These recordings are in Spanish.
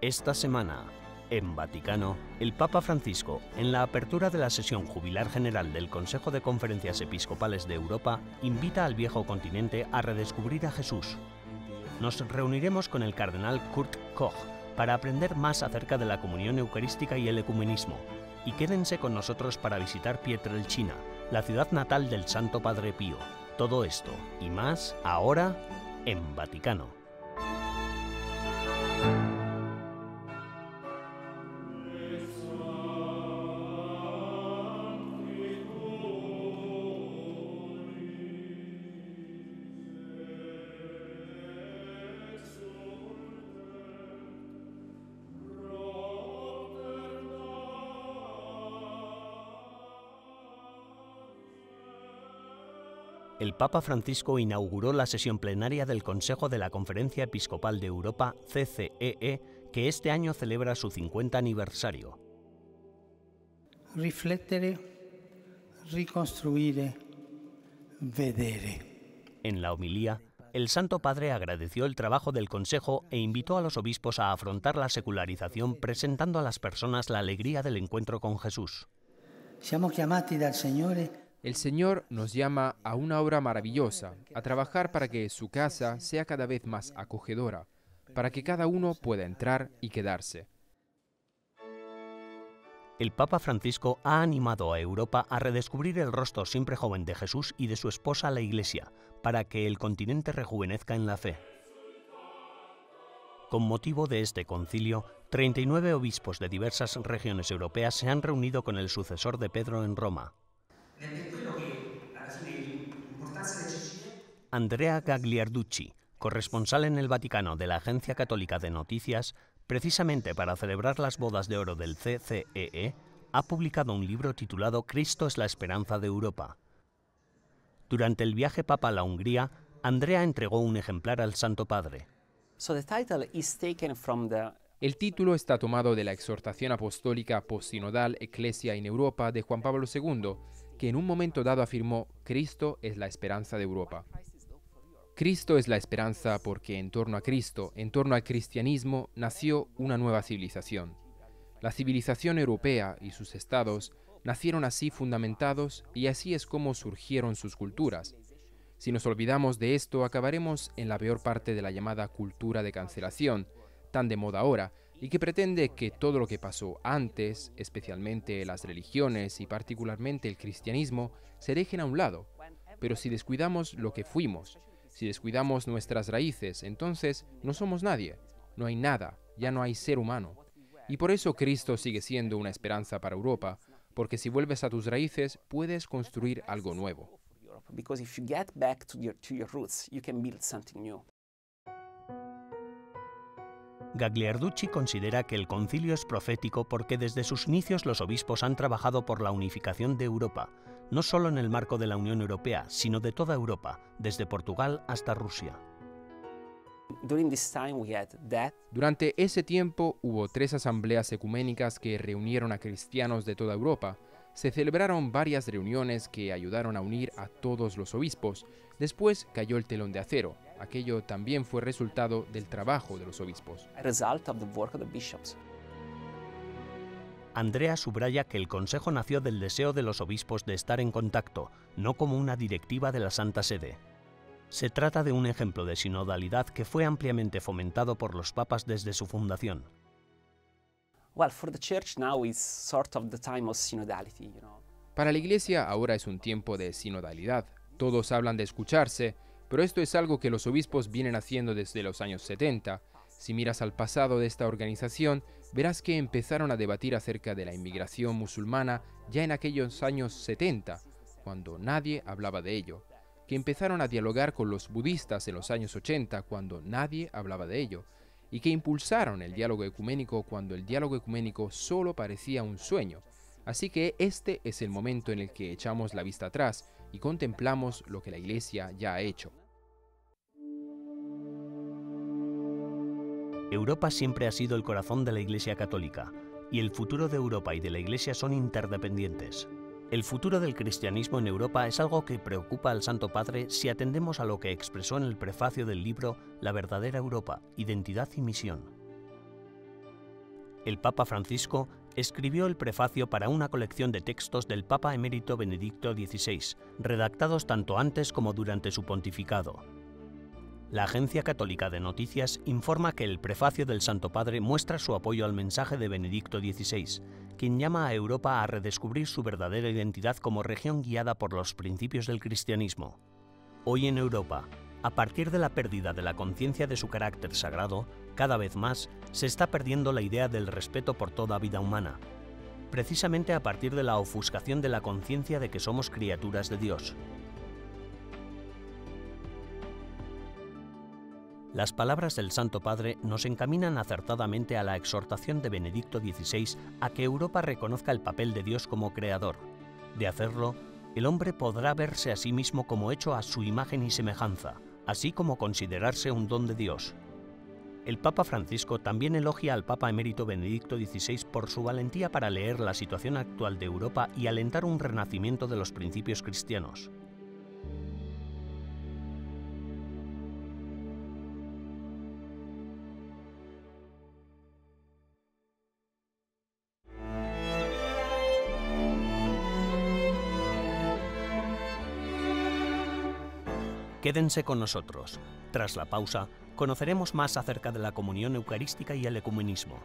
Esta semana, en Vaticano, el Papa Francisco, en la apertura de la sesión jubilar general del Consejo de Conferencias Episcopales de Europa, invita al viejo continente a redescubrir a Jesús. Nos reuniremos con el cardenal Kurt Koch para aprender más acerca de la comunión eucarística y el ecumenismo. Y quédense con nosotros para visitar Pietrelcina, la ciudad natal del Santo Padre Pío. Todo esto y más ahora en Vaticano. El Papa Francisco inauguró la sesión plenaria del Consejo de la Conferencia Episcopal de Europa, CCEE, que este año celebra su 50 aniversario. Riflettere, ricostruire, vedere. En la homilía, el Santo Padre agradeció el trabajo del Consejo e invitó a los obispos a afrontar la secularización presentando a las personas la alegría del encuentro con Jesús. Siamo chiamati dal Signore. El Señor nos llama a una obra maravillosa, a trabajar para que su casa sea cada vez más acogedora, para que cada uno pueda entrar y quedarse. El Papa Francisco ha animado a Europa a redescubrir el rostro siempre joven de Jesús y de su esposa la Iglesia, para que el continente rejuvenezca en la fe. Con motivo de este concilio, 39 obispos de diversas regiones europeas se han reunido con el sucesor de Pedro en Roma. Andrea Gagliarducci, corresponsal en el Vaticano de la Agencia Católica de Noticias, precisamente para celebrar las bodas de oro del CCEE, ha publicado un libro titulado Cristo es la esperanza de Europa. Durante el viaje papal a Hungría, Andrea entregó un ejemplar al Santo Padre. El título está tomado de la exhortación apostólica postsinodal Ecclesia in Europa de Juan Pablo II, que en un momento dado afirmó: Cristo es la esperanza de Europa. Cristo es la esperanza porque en torno a Cristo, en torno al cristianismo, nació una nueva civilización. La civilización europea y sus estados nacieron así fundamentados y así es como surgieron sus culturas. Si nos olvidamos de esto, acabaremos en la peor parte de la llamada cultura de cancelación, tan de moda ahora, y que pretende que todo lo que pasó antes, especialmente las religiones y particularmente el cristianismo, se dejen a un lado. Pero si descuidamos lo que fuimos, si descuidamos nuestras raíces, entonces no somos nadie, no hay nada, ya no hay ser humano. Y por eso Cristo sigue siendo una esperanza para Europa, porque si vuelves a tus raíces, puedes construir algo nuevo. Gagliarducci considera que el concilio es profético porque desde sus inicios los obispos han trabajado por la unificación de Europa, no solo en el marco de la Unión Europea, sino de toda Europa, desde Portugal hasta Rusia. Durante ese tiempo hubo 3 asambleas ecuménicas que reunieron a cristianos de toda Europa. Se celebraron varias reuniones que ayudaron a unir a todos los obispos. Después cayó el telón de acero. Aquello también fue resultado del trabajo de los obispos. Andrea subraya que el Consejo nació del deseo de los obispos de estar en contacto, no como una directiva de la Santa Sede. Se trata de un ejemplo de sinodalidad que fue ampliamente fomentado por los papas desde su fundación. Para la Iglesia ahora es un tiempo de sinodalidad. Todos hablan de escucharse, pero esto es algo que los obispos vienen haciendo desde los años 70. Si miras al pasado de esta organización, verás que empezaron a debatir acerca de la inmigración musulmana ya en aquellos años 70, cuando nadie hablaba de ello. Que empezaron a dialogar con los budistas en los años 80, cuando nadie hablaba de ello. Y que impulsaron el diálogo ecuménico cuando el diálogo ecuménico solo parecía un sueño. Así que este es el momento en el que echamos la vista atrás y contemplamos lo que la Iglesia ya ha hecho. Europa siempre ha sido el corazón de la Iglesia Católica, y el futuro de Europa y de la Iglesia son interdependientes. El futuro del cristianismo en Europa es algo que preocupa al Santo Padre si atendemos a lo que expresó en el prefacio del libro La verdadera Europa, identidad y misión. El Papa Francisco escribió el prefacio para una colección de textos del Papa emérito Benedicto XVI, redactados tanto antes como durante su pontificado. La Agencia Católica de Noticias informa que el prefacio del Santo Padre muestra su apoyo al mensaje de Benedicto XVI, quien llama a Europa a redescubrir su verdadera identidad como región guiada por los principios del cristianismo. Hoy en Europa, a partir de la pérdida de la conciencia de su carácter sagrado, cada vez más se está perdiendo la idea del respeto por toda vida humana, precisamente a partir de la ofuscación de la conciencia de que somos criaturas de Dios. Las palabras del Santo Padre nos encaminan acertadamente a la exhortación de Benedicto XVI a que Europa reconozca el papel de Dios como creador. De hacerlo, el hombre podrá verse a sí mismo como hecho a su imagen y semejanza, así como considerarse un don de Dios. El Papa Francisco también elogia al Papa emérito Benedicto XVI por su valentía para leer la situación actual de Europa y alentar un renacimiento de los principios cristianos. Quédense con nosotros. Tras la pausa, conoceremos más acerca de la comunión eucarística y el ecumenismo.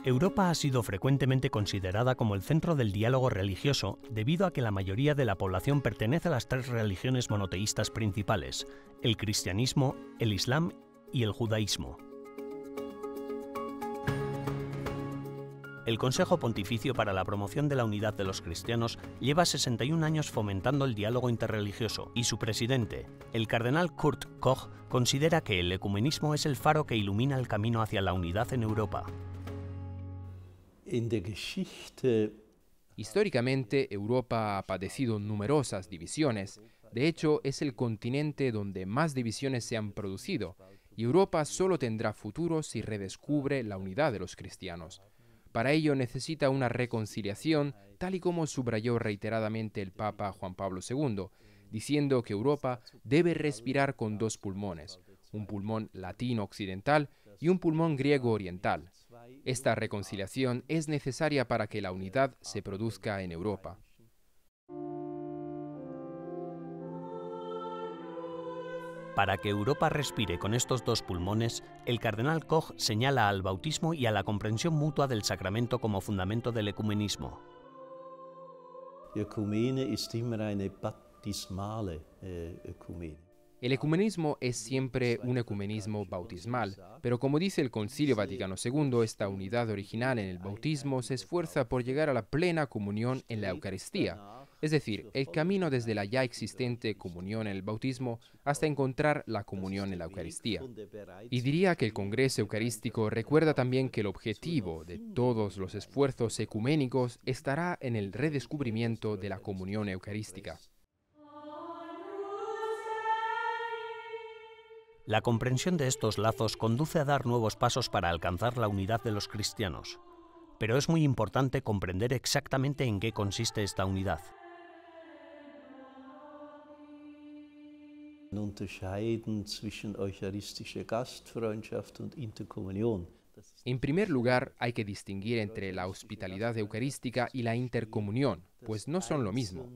Europa ha sido frecuentemente considerada como el centro del diálogo religioso debido a que la mayoría de la población pertenece a las tres religiones monoteístas principales, el cristianismo, el islam y el judaísmo. El Consejo Pontificio para la Promoción de la Unidad de los Cristianos lleva 61 años fomentando el diálogo interreligioso y su presidente, el cardenal Kurt Koch, considera que el ecumenismo es el faro que ilumina el camino hacia la unidad en Europa. Históricamente, Europa ha padecido numerosas divisiones. De hecho, es el continente donde más divisiones se han producido, y Europa solo tendrá futuro si redescubre la unidad de los cristianos. Para ello necesita una reconciliación, tal y como subrayó reiteradamente el Papa Juan Pablo II, diciendo que Europa debe respirar con dos pulmones, un pulmón latino-occidental y un pulmón griego-oriental. Esta reconciliación es necesaria para que la unidad se produzca en Europa. Para que Europa respire con estos dos pulmones, el cardenal Koch señala al bautismo y a la comprensión mutua del sacramento como fundamento del ecumenismo. El ecumenismo es siempre un ecumenismo bautismal, pero como dice el Concilio Vaticano II, esta unidad original en el bautismo se esfuerza por llegar a la plena comunión en la Eucaristía, es decir, el camino desde la ya existente comunión en el bautismo hasta encontrar la comunión en la Eucaristía. Y diría que el Congreso Eucarístico recuerda también que el objetivo de todos los esfuerzos ecuménicos estará en el redescubrimiento de la comunión eucarística. La comprensión de estos lazos conduce a dar nuevos pasos para alcanzar la unidad de los cristianos. Pero es muy importante comprender exactamente en qué consiste esta unidad. En primer lugar, hay que distinguir entre la hospitalidad eucarística y la intercomunión, pues no son lo mismo.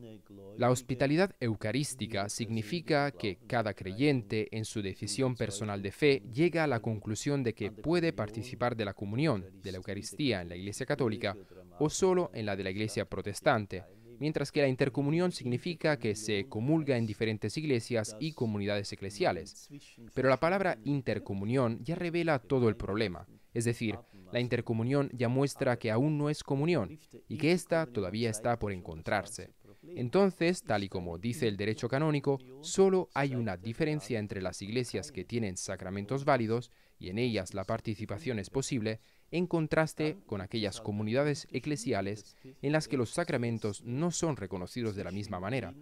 La hospitalidad eucarística significa que cada creyente, en su decisión personal de fe, llega a la conclusión de que puede participar de la comunión, de la Eucaristía en la Iglesia Católica o solo en la de la Iglesia Protestante, mientras que la intercomunión significa que se comulga en diferentes iglesias y comunidades eclesiales. Pero la palabra intercomunión ya revela todo el problema, es decir, la intercomunión ya muestra que aún no es comunión y que ésta todavía está por encontrarse. Entonces, tal y como dice el derecho canónico, solo hay una diferencia entre las iglesias que tienen sacramentos válidos y en ellas la participación es posible, en contraste con aquellas comunidades eclesiales en las que los sacramentos no son reconocidos de la misma manera.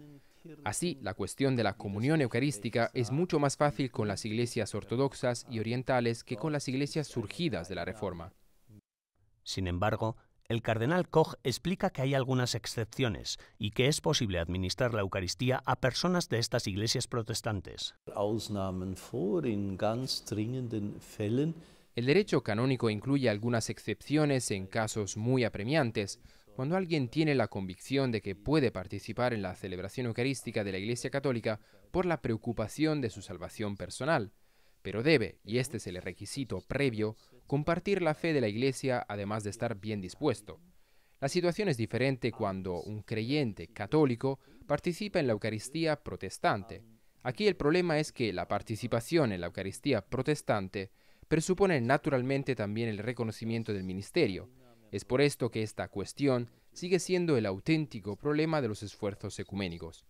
Así, la cuestión de la comunión eucarística es mucho más fácil con las iglesias ortodoxas y orientales que con las iglesias surgidas de la Reforma. Sin embargo, el cardenal Koch explica que hay algunas excepciones y que es posible administrar la Eucaristía a personas de estas iglesias protestantes. El derecho canónico incluye algunas excepciones en casos muy apremiantes, cuando alguien tiene la convicción de que puede participar en la celebración eucarística de la Iglesia Católica por la preocupación de su salvación personal, pero debe, y este es el requisito previo, compartir la fe de la Iglesia además de estar bien dispuesto. La situación es diferente cuando un creyente católico participa en la Eucaristía protestante. Aquí el problema es que la participación en la Eucaristía protestante presupone naturalmente también el reconocimiento del ministerio. Es por esto que esta cuestión sigue siendo el auténtico problema de los esfuerzos ecuménicos.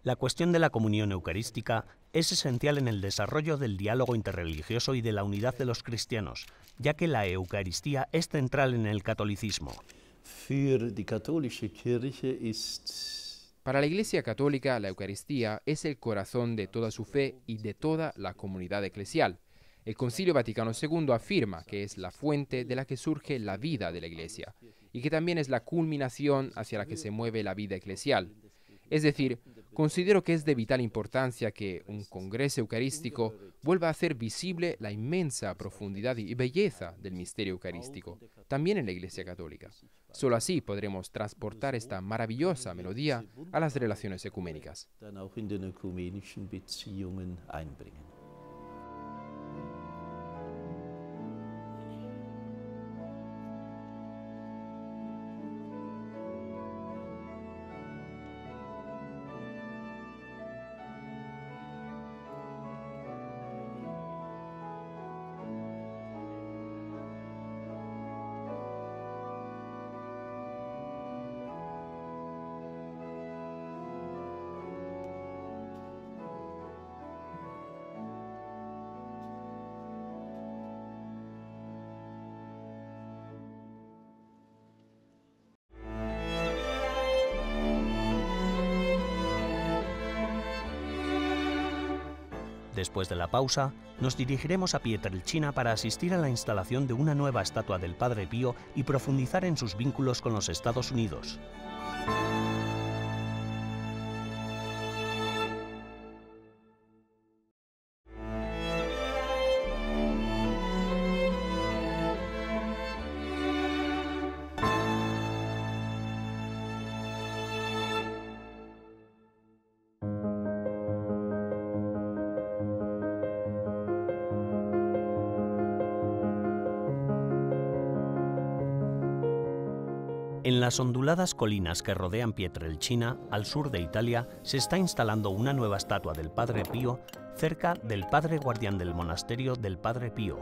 La cuestión de la comunión eucarística es esencial en el desarrollo del diálogo interreligioso y de la unidad de los cristianos, ya que la Eucaristía es central en el catolicismo. Para la Iglesia Católica, la Eucaristía es el corazón de toda su fe y de toda la comunidad eclesial. El Concilio Vaticano II afirma que es la fuente de la que surge la vida de la Iglesia y que también es la culminación hacia la que se mueve la vida eclesial. Es decir, considero que es de vital importancia que un congreso eucarístico vuelva a hacer visible la inmensa profundidad y belleza del misterio eucarístico, también en la Iglesia Católica. Solo así podremos transportar esta maravillosa melodía a las relaciones ecuménicas. Después de la pausa, nos dirigiremos a Pietrelcina para asistir a la instalación de una nueva estatua del Padre Pío y profundizar en sus vínculos con los Estados Unidos. En las onduladas colinas que rodean Pietrelcina, al sur de Italia, se está instalando una nueva estatua del Padre Pío cerca del padre guardián del monasterio del Padre Pío.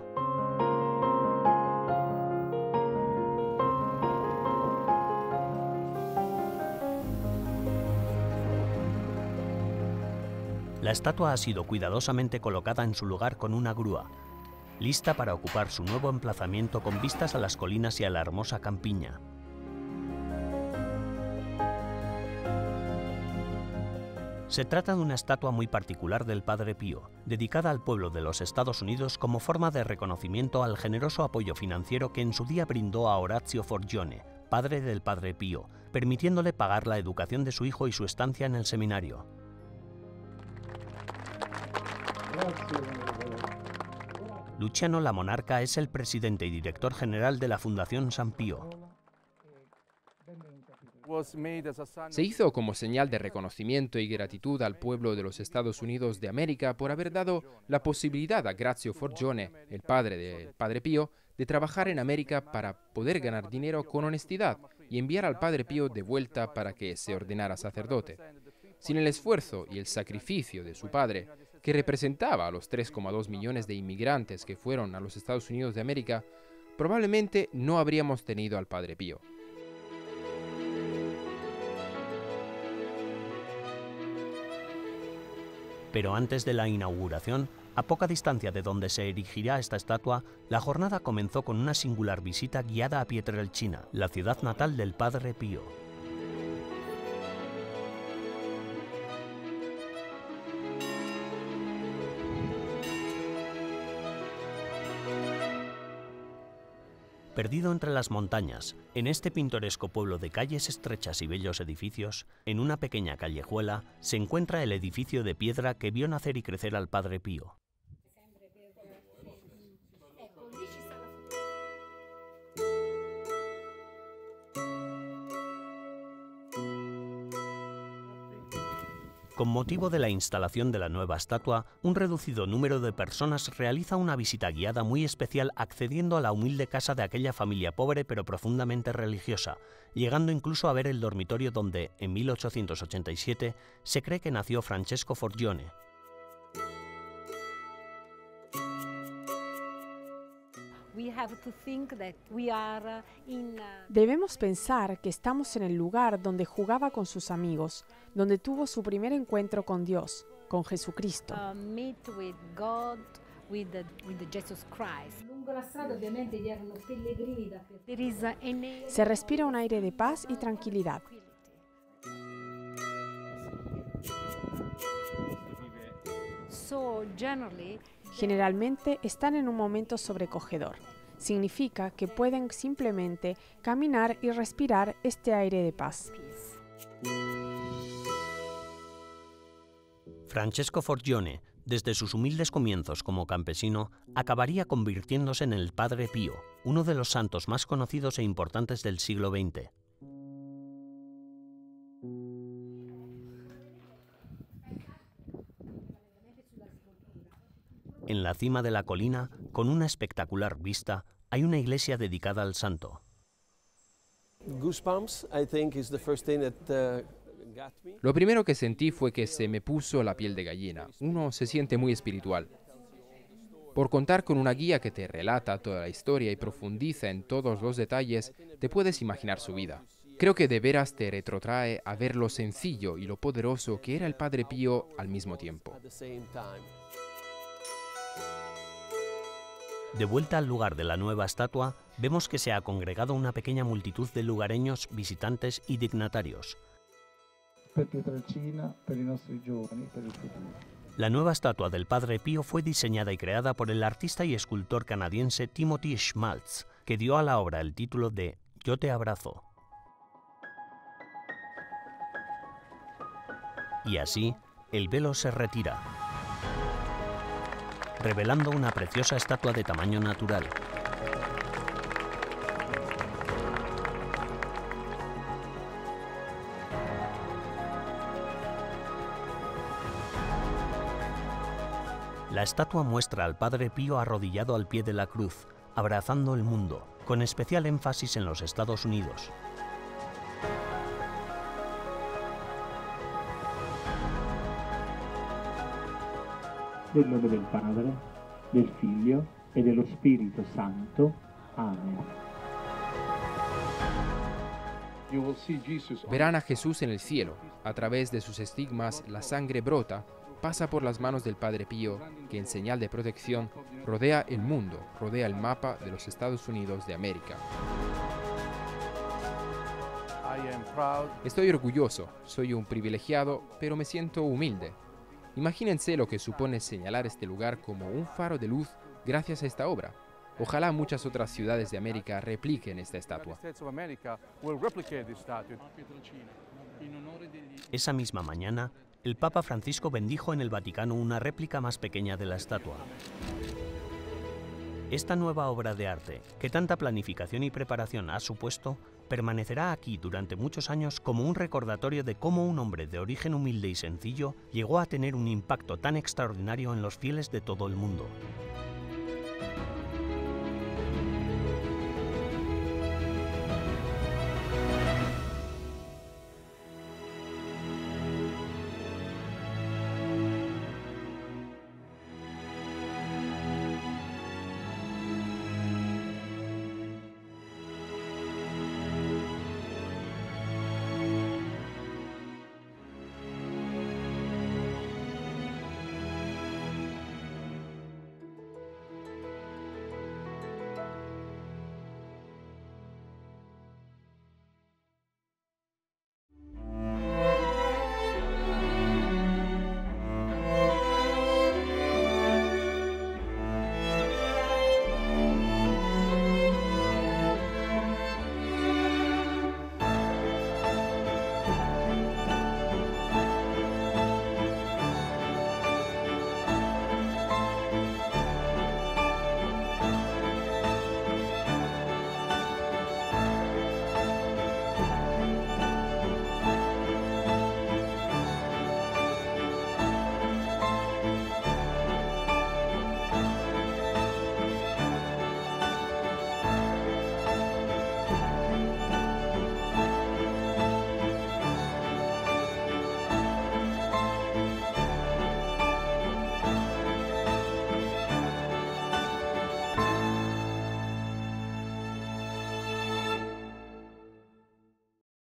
La estatua ha sido cuidadosamente colocada en su lugar con una grúa, lista para ocupar su nuevo emplazamiento con vistas a las colinas y a la hermosa campiña. Se trata de una estatua muy particular del Padre Pío, dedicada al pueblo de los Estados Unidos como forma de reconocimiento al generoso apoyo financiero que en su día brindó a Orazio Forgione, padre del Padre Pío, permitiéndole pagar la educación de su hijo y su estancia en el seminario. Luciano La Monarca es el presidente y director general de la Fundación San Pío. Se hizo como señal de reconocimiento y gratitud al pueblo de los Estados Unidos de América por haber dado la posibilidad a Orazio Forgione, el padre del Padre Pío, de trabajar en América para poder ganar dinero con honestidad y enviar al Padre Pío de vuelta para que se ordenara sacerdote. Sin el esfuerzo y el sacrificio de su padre, que representaba a los 3,2 millones de inmigrantes que fueron a los Estados Unidos de América, probablemente no habríamos tenido al Padre Pío. Pero antes de la inauguración, a poca distancia de donde se erigirá esta estatua, la jornada comenzó con una singular visita guiada a Pietrelcina, la ciudad natal del Padre Pío. Perdido entre las montañas, en este pintoresco pueblo de calles estrechas y bellos edificios, en una pequeña callejuela, se encuentra el edificio de piedra que vio nacer y crecer al Padre Pío. Con motivo de la instalación de la nueva estatua, un reducido número de personas realiza una visita guiada muy especial accediendo a la humilde casa de aquella familia pobre pero profundamente religiosa, llegando incluso a ver el dormitorio donde, en 1887, se cree que nació Francesco Forgione. Debemos pensar que estamos en el lugar donde jugaba con sus amigos, donde tuvo su primer encuentro con Dios, con Jesucristo. Se respira un aire de paz y tranquilidad. Generalmente están en un momento sobrecogedor. Significa que pueden simplemente caminar y respirar este aire de paz. Francesco Forgione, desde sus humildes comienzos como campesino, acabaría convirtiéndose en el Padre Pío, uno de los santos más conocidos e importantes del siglo XX. En la cima de la colina, con una espectacular vista, hay una iglesia dedicada al santo. Lo primero que sentí fue que se me puso la piel de gallina. Uno se siente muy espiritual. Por contar con una guía que te relata toda la historia y profundiza en todos los detalles, te puedes imaginar su vida. Creo que de veras te retrotrae a ver lo sencillo y lo poderoso que era el Padre Pío al mismo tiempo. De vuelta al lugar de la nueva estatua, vemos que se ha congregado una pequeña multitud de lugareños, visitantes y dignatarios. La nueva estatua del Padre Pío fue diseñada y creada por el artista y escultor canadiense Timothy Schmaltz, que dio a la obra el título de Yo te abrazo. Y así, el velo se retira, revelando una preciosa estatua de tamaño natural. La estatua muestra al Padre Pío arrodillado al pie de la cruz, abrazando el mundo, con especial énfasis en los Estados Unidos. Nel nome del Padre, del Figlio e dello Spirito Santo. Amén. Verán a Jesús en el cielo. A través de sus estigmas, la sangre brota, pasa por las manos del Padre Pío, que en señal de protección rodea el mundo, rodea el mapa de los Estados Unidos de América. Estoy orgulloso, soy un privilegiado, pero me siento humilde. Imagínense lo que supone señalar este lugar como un faro de luz gracias a esta obra. Ojalá muchas otras ciudades de América repliquen esta estatua. Esa misma mañana, el Papa Francisco bendijo en el Vaticano una réplica más pequeña de la estatua. Esta nueva obra de arte, que tanta planificación y preparación ha supuesto, permanecerá aquí durante muchos años como un recordatorio de cómo un hombre de origen humilde y sencillo llegó a tener un impacto tan extraordinario en los fieles de todo el mundo.